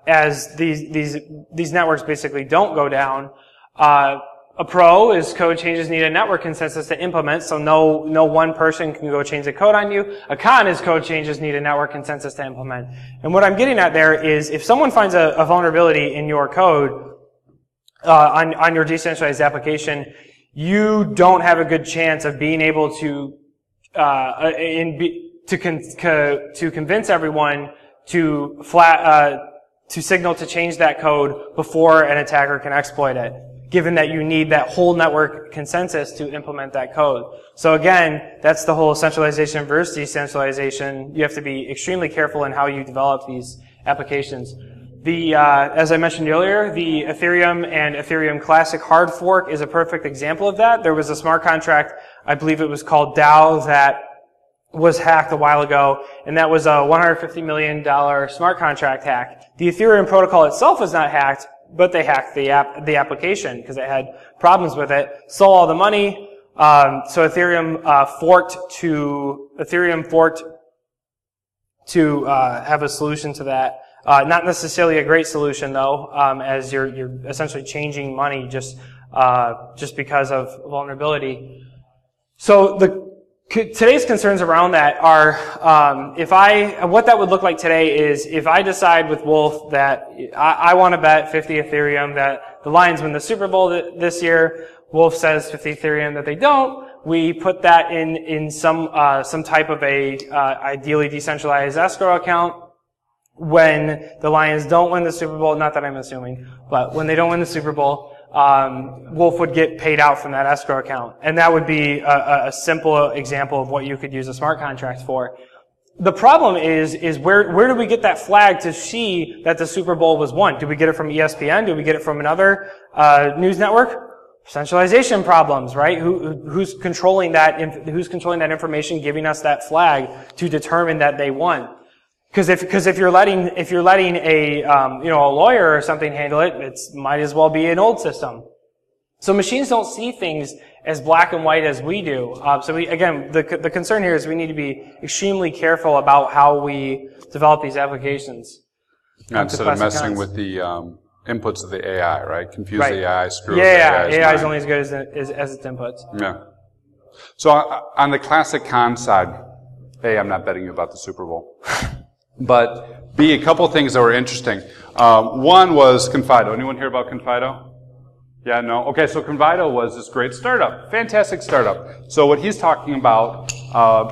as these networks basically don't go down. A pro is code changes need a network consensus to implement, so no one person can go change the code on you. A con is code changes need a network consensus to implement. And what I'm getting at there is if someone finds a vulnerability in your code, on your decentralized application, you don't have a good chance of being able to convince everyone to signal to change that code before an attacker can exploit it, given that you need that whole network consensus to implement that code. So again, that's the whole centralization versus decentralization. You have to be extremely careful in how you develop these applications. As I mentioned earlier, the Ethereum and Ethereum Classic hard fork is a perfect example of that. There was a smart contract, I believe it was called DAO, that was hacked a while ago, and that was a $150 million smart contract hack. The Ethereum protocol itself was not hacked, but they hacked the application because it had problems with it, stole all the money. So Ethereum forked to have a solution to that. Not necessarily a great solution though, as you're essentially changing money just because of vulnerability. So today's concerns around that are, what that would look like today is if I decide with Wolf that I want to bet 50 Ethereum that the Lions win the Super Bowl this year, Wolf says 50 Ethereum that they don't, we put that in some type of ideally decentralized escrow account. When the Lions don't win the Super Bowl, not that I'm assuming, but when they don't win the Super Bowl, Wolf would get paid out from that escrow account. And that would be a simple example of what you could use a smart contract for. The problem is where do we get that flag to see that the Super Bowl was won? Do we get it from ESPN? Do we get it from another news network? Centralization problems, right? Who's controlling that? Who's controlling that information, giving us that flag to determine that they won? Because if you're letting a a lawyer or something handle it, it might as well be an old system. So machines don't see things as black and white as we do. So the concern here is we need to be extremely careful about how we develop these applications. Instead of messing with the inputs of the AI, right? Confuse the AI, screw with yeah, the AI's AI is mind. only as good as its inputs. Yeah. So on the classic con side, A, I'm not betting you about the Super Bowl. But B, a couple things that were interesting. One was Confido. Anyone hear about Confido? Yeah, no? Okay, so Confido was this great startup. Fantastic startup. So what he's talking about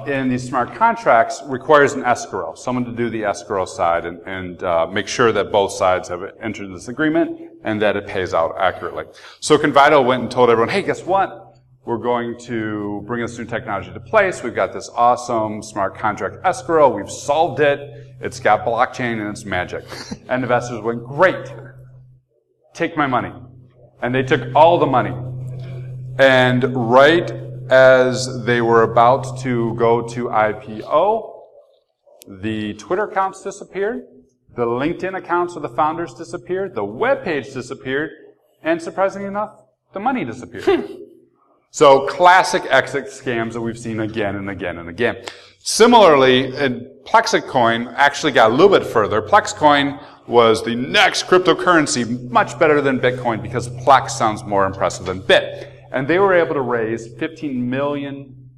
in these smart contracts requires an escrow, someone to do the escrow side and make sure that both sides have entered this agreement and that it pays out accurately. So Confido went and told everyone, hey, guess what? We're going to bring this new technology to place. We've got this awesome smart contract escrow. We've solved it. It's got blockchain and it's magic. And investors went, great. Take my money. And they took all the money. And right as they were about to go to IPO, the Twitter accounts disappeared, the LinkedIn accounts of the founders disappeared, the web page disappeared, and surprisingly enough, the money disappeared. So classic exit scams that we've seen again and again and again. Similarly, Plexicoin actually got a little bit further. Plexcoin was the next cryptocurrency, much better than Bitcoin because Plex sounds more impressive than Bit. And they were able to raise $15 million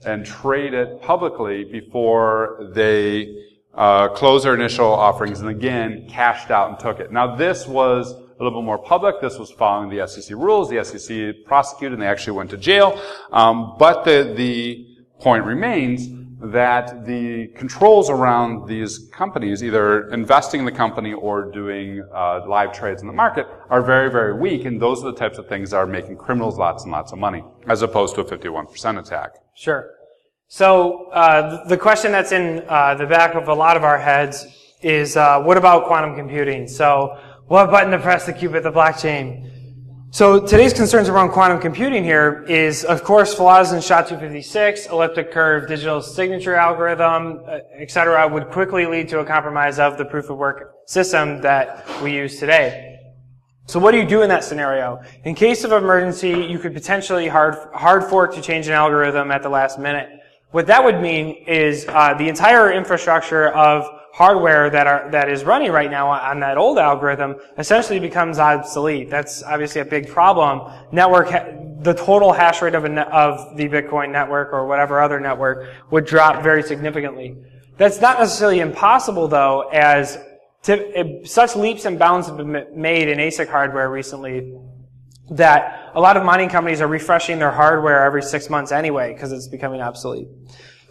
and trade it publicly before they closed their initial offerings and again cashed out and took it. Now this was a little bit more public. This was following the SEC rules. The SEC prosecuted and they actually went to jail. But the point remains that the controls around these companies, either investing in the company or doing live trades in the market, are very, very weak, and those are the types of things that are making criminals lots and lots of money, as opposed to a 51% attack. Sure. So the question that's in the back of a lot of our heads is, what about quantum computing? So what button to press to keep it the blockchain? So today's concerns around quantum computing here is, of course, flaws in SHA-256, elliptic curve, digital signature algorithm, etc., would quickly lead to a compromise of the proof of work system that we use today. So what do you do in that scenario? In case of emergency, you could potentially hard fork to change an algorithm at the last minute. What that would mean is the entire infrastructure of hardware that is running right now on that old algorithm essentially becomes obsolete. That's obviously a big problem. The total hash rate of the Bitcoin network or whatever other network would drop very significantly. That's not necessarily impossible though, as such leaps and bounds have been made in ASIC hardware recently that a lot of mining companies are refreshing their hardware every 6 months anyway because it's becoming obsolete.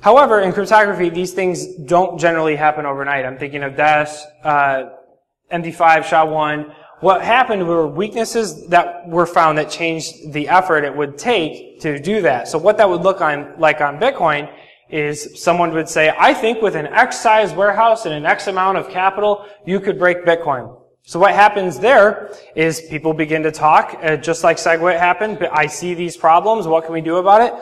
However, in cryptography, these things don't generally happen overnight. I'm thinking of DES, MD5, SHA-1. What happened were weaknesses that were found that changed the effort it would take to do that. So what that would look like on Bitcoin is someone would say, I think with an X size warehouse and an X amount of capital, you could break Bitcoin. So what happens there is people begin to talk, just like SegWit happened. But I see these problems. What can we do about it?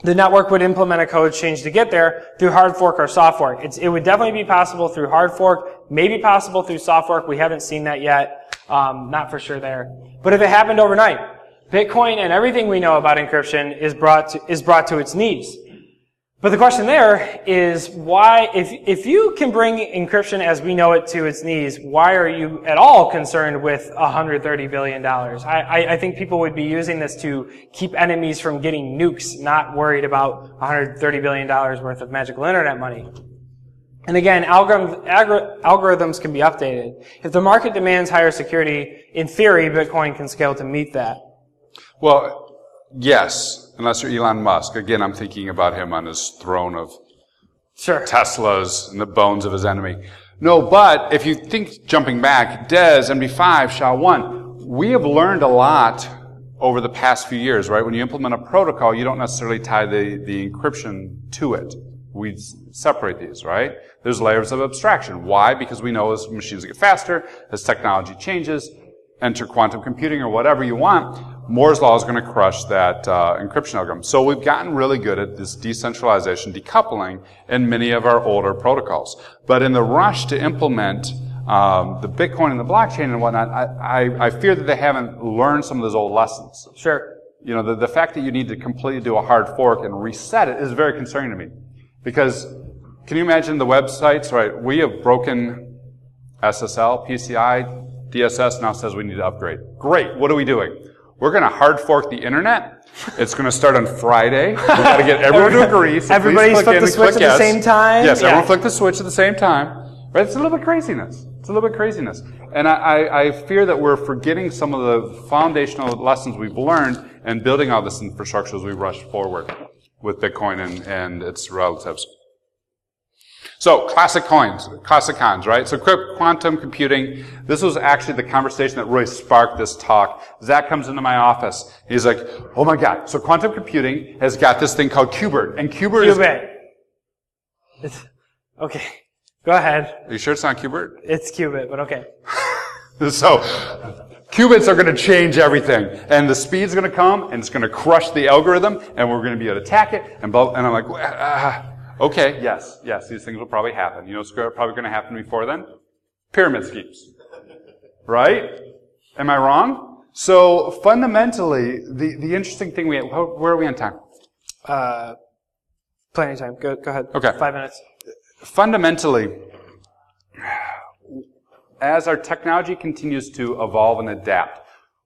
The network would implement a code change to get there through hard fork or soft fork. It would definitely be possible through hard fork, maybe possible through soft fork. We haven't seen that yet. Not for sure there. But if it happened overnight, Bitcoin and everything we know about encryption is brought to its knees. But the question there is why, if you can bring encryption as we know it to its knees, why are you at all concerned with $130 billion? I think people would be using this to keep enemies from getting nukes, not worried about $130 billion worth of magical internet money. And again, algorithms can be updated. If the market demands higher security, in theory, Bitcoin can scale to meet that. Well, yes. Unless you're Elon Musk. Again, I'm thinking about him on his throne of Teslas and the bones of his enemy. No, but if you think, jumping back, DES, MD5, SHA-1, we have learned a lot over the past few years, right? When you implement a protocol, you don't necessarily tie the encryption to it. We separate these, right? There's layers of abstraction. Why? Because we know as machines get faster, as technology changes, enter quantum computing or whatever you want, Moore's law is going to crush that encryption algorithm. So we've gotten really good at this decentralization, decoupling in many of our older protocols. But in the rush to implement the Bitcoin and the blockchain and whatnot, I fear that they haven't learned some of those old lessons. Sure. You know, the fact that you need to completely do a hard fork and reset it is very concerning to me. Because can you imagine the websites, right? We have broken SSL, PCI, DSS now says we need to upgrade. Great. What are we doing? We're going to hard fork the internet. It's going to start on Friday. We've got to get everyone to agree. So everybody's flipped the switch at the same time. Yes, everyone flipped the switch at the same time. Right? It's a little bit craziness. It's a little bit craziness. And I fear that we're forgetting some of the foundational lessons we've learned and building all this infrastructure as we rush forward with Bitcoin and its relatives. So, classic cons, right? So, quantum computing, this was actually the conversation that really sparked this talk. Zach comes into my office. He's like, oh my God. So, quantum computing has got this thing called qubit. And qubit is... Okay. Go ahead. Are you sure it's not qubit? It's qubit, but okay. So, qubits are going to change everything. And the speed's going to come, and it's going to crush the algorithm, and we're going to be able to attack it, and I'm like, okay, yes, these things will probably happen. You know what's probably going to happen before then? Pyramid schemes. Right? Am I wrong? So, fundamentally, the interesting thing where are we on time? Plenty of time. Go ahead. Okay. 5 minutes. Fundamentally, as our technology continues to evolve and adapt,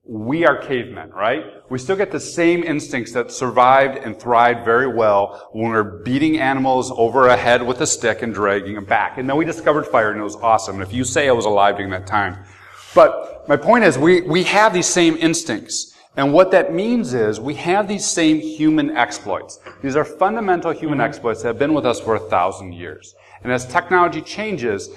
we are cavemen, right? We still get the same instincts that survived and thrived very well when we're beating animals over a head with a stick and dragging them back. And then we discovered fire and it was awesome. And if you say I was alive during that time. But my point is we have these same instincts. And what that means is we have these same human exploits. These are fundamental human exploits that have been with us for 1,000 years. And as technology changes,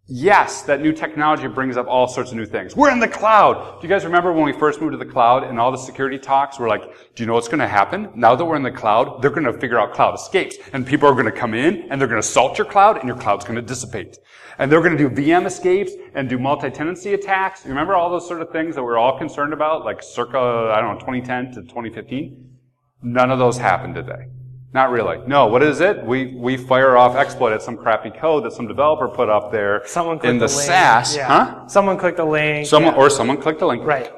yes, that new technology brings up all sorts of new things. We're in the cloud. Do you guys remember when we first moved to the cloud and all the security talks were like, do you know what's going to happen? Now that we're in the cloud, they're going to figure out cloud escapes. And people are going to come in and they're going to assault your cloud and your cloud's going to dissipate. And they're going to do VM escapes and do multi-tenancy attacks. You remember all those sort of things that we're all concerned about, like circa, 2010 to 2015? None of those happened today. Not really. No, what is it? We fire off exploit at some crappy code that some developer put up there in the SaaS. Yeah. Huh? Someone clicked a link. Or someone clicked a link. Right.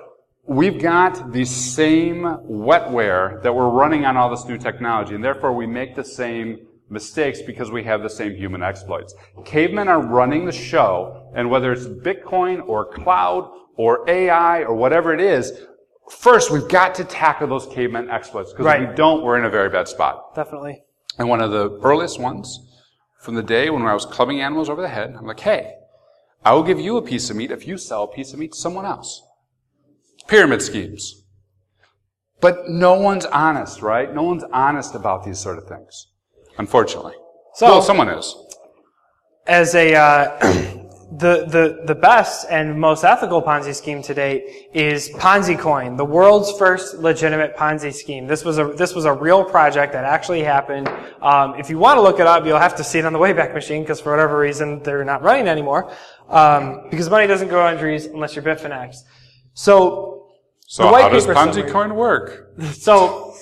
We've got the same wetware that we're running on all this new technology, and therefore we make the same mistakes because we have the same human exploits. Cavemen are running the show, and whether it's Bitcoin or cloud or AI or whatever it is, first we've got to tackle those cavemen exploits, because if we don't, we're in a very bad spot. Definitely. And one of the earliest ones from the day when I was clubbing animals over the head, I'm like, hey, I will give you a piece of meat if you sell a piece of meat to someone else. Pyramid schemes. But no one's honest, right? No one's honest about these sort of things. Unfortunately. Well, someone is. As the best and most ethical Ponzi scheme to date is Ponzi Coin, the world's first legitimate Ponzi scheme. This was a real project that actually happened. If you want to look it up, you'll have to see it on the Wayback Machine, because for whatever reason they're not running anymore. Because money doesn't grow on trees unless you're Bitfinex. So how does Ponzi Coin work? So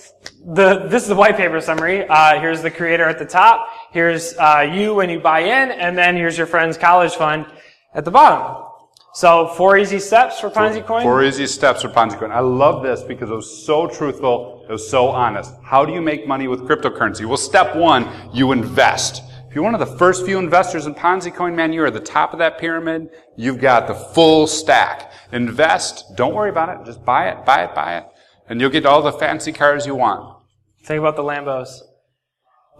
this is the white paper summary. Here's the creator at the top. Here's you when you buy in, and then here's your friend's college fund at the bottom. So 4 easy steps for Ponzi Coin. 4 easy steps for Ponzi Coin. I love this because it was so truthful. It was so honest. How do you make money with cryptocurrency? Well, step 1, you invest. If you're one of the first few investors in Ponzi Coin, man, you're at the top of that pyramid. You've got the full stack. Invest. Don't worry about it. Just buy it, buy it, buy it. And you'll get all the fancy cars you want. Think about the Lambos.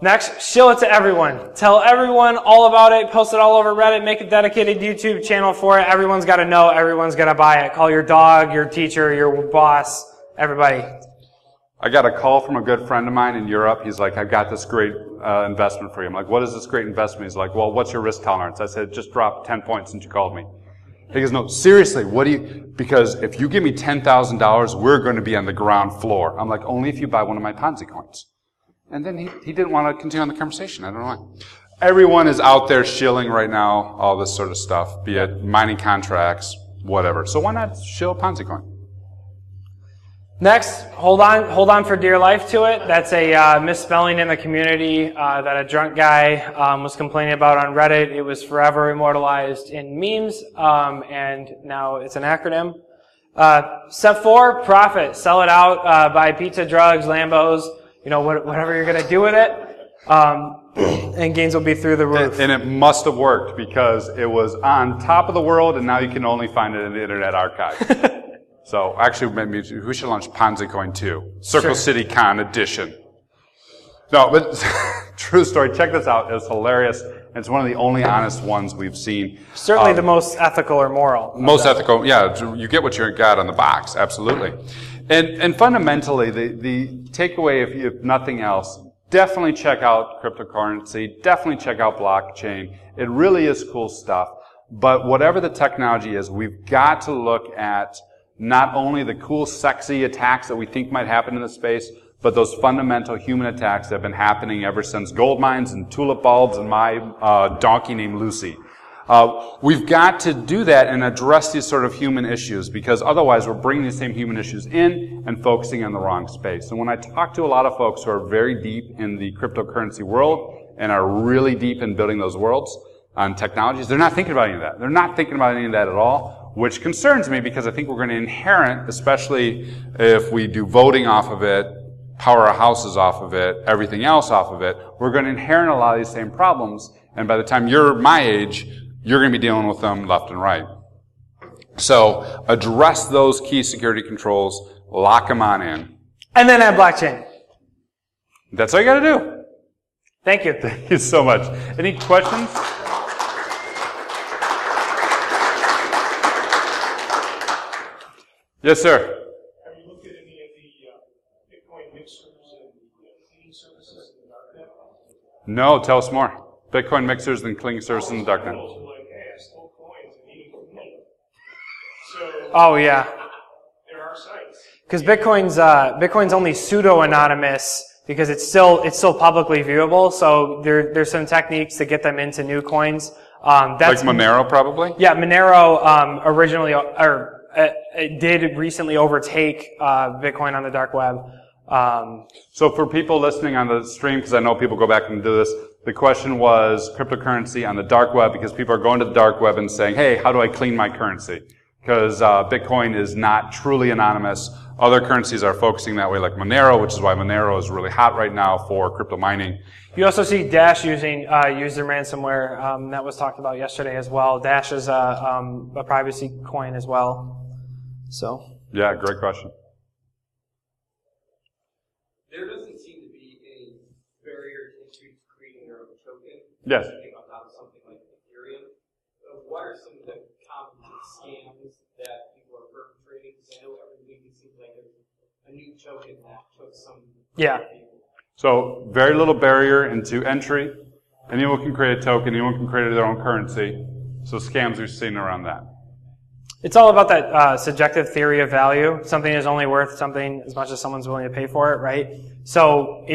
Next, show it to everyone. Tell everyone all about it. Post it all over Reddit. Make a dedicated YouTube channel for it. Everyone's got to know. Everyone's got to buy it. Call your dog, your teacher, your boss, everybody. I got a call from a good friend of mine in Europe. He's like, I've got this great investment for you. I'm like, what is this great investment? He's like, well, what's your risk tolerance? I said, just drop 10 points since you called me. He goes, no, seriously, because if you give me $10,000, we're going to be on the ground floor. I'm like, only if you buy one of my Ponzi coins. And then he didn't want to continue on the conversation. I don't know why. Everyone is out there shilling right now, all this sort of stuff, be it mining contracts, whatever. So why not shill Ponzi coin? Next, hold on for dear life to it. That's a misspelling in the community that a drunk guy was complaining about on Reddit. It was forever immortalized in memes, and now it's an acronym. Step 4, profit. Sell it out, buy pizza, drugs, Lambos, whatever you're going to do with it. And gains will be through the roof. And it must have worked because it was on top of the world, and now you can only find it in the Internet Archive. So actually, maybe we should launch Ponzi Coin 2, CircleCityCon edition. No, but true story. Check this out. It's hilarious. It's one of the only honest ones we've seen. Certainly the most ethical or moral. Most ethical, yeah. You get what you got on the box, absolutely. And fundamentally, the takeaway, if nothing else, definitely check out cryptocurrency. Definitely check out blockchain. It really is cool stuff. But whatever the technology is, we've got to look at not only the cool, sexy attacks that we think might happen in the space, but those fundamental human attacks that have been happening ever since gold mines and tulip bulbs and my donkey named Lucy. We've got to do that and address these sort of human issues, because otherwise we're bringing these same human issues in and focusing on the wrong space. And when I talk to a lot of folks who are very deep in the cryptocurrency world and are really deep in building those worlds on technologies, they're not thinking about any of that. They're not thinking about any of that at all, which concerns me because I think we're going to inherit, especially if we do voting off of it, power our houses off of it, everything else off of it, we're going to inherit a lot of these same problems. And by the time you're my age, you're going to be dealing with them left and right. So address those key security controls, lock them on in. And then add blockchain. That's all you got to do. Thank you. Thank you so much. Any questions? Yes, sir. Have you looked at any of the Bitcoin mixers and cleaning services in the darknet? No, tell us more. Bitcoin mixers and cleaning services in the darknet. People are like, hey, I stole coins and needing to clean. So, Oh yeah. there are sites. Because Bitcoin's only pseudo-anonymous because it's still publicly viewable. So there's some techniques to get them into new coins. Like Monero, probably? Yeah, Monero originally did recently overtake Bitcoin on the dark web. So for people listening on the stream, because I know people go back and do this, the question was cryptocurrency on the dark web, because people are going to the dark web and saying, hey, how do I clean my currency? Because Bitcoin is not truly anonymous. Other currencies are focusing that way, like Monero, which is why Monero is really hot right now for crypto mining. You also see Dash using user ransomware. That was talked about yesterday as well. Dash is a privacy coin as well. So. Yeah, great question. There doesn't seem to be a barrier to entry to creating your own token. Yes. On top of something like Ethereum. What are some of the common scams that people are perpetrating? Because I know every week it seems like there's a new token that took some. Yeah. So very little barrier into entry. Anyone can create a token. Anyone can create their own currency. So scams are seen around that. It's all about that subjective theory of value. Something is only worth something as much as someone's willing to pay for it, right? So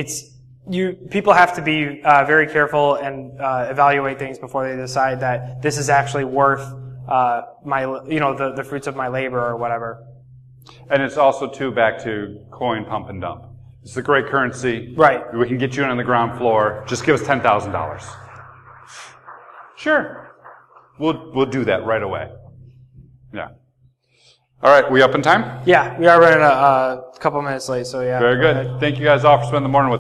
people have to be very careful and evaluate things before they decide that this is actually worth the fruits of my labor or whatever. And it's also too back to coin pump and dump. It's a great currency. Right. We can get you in on the ground floor. Just give us $10,000. Sure. We'll do that right away. Yeah. All right, we up in time? Yeah, we are running a couple minutes late, so yeah. Very good. Thank you guys all for spending the morning with us.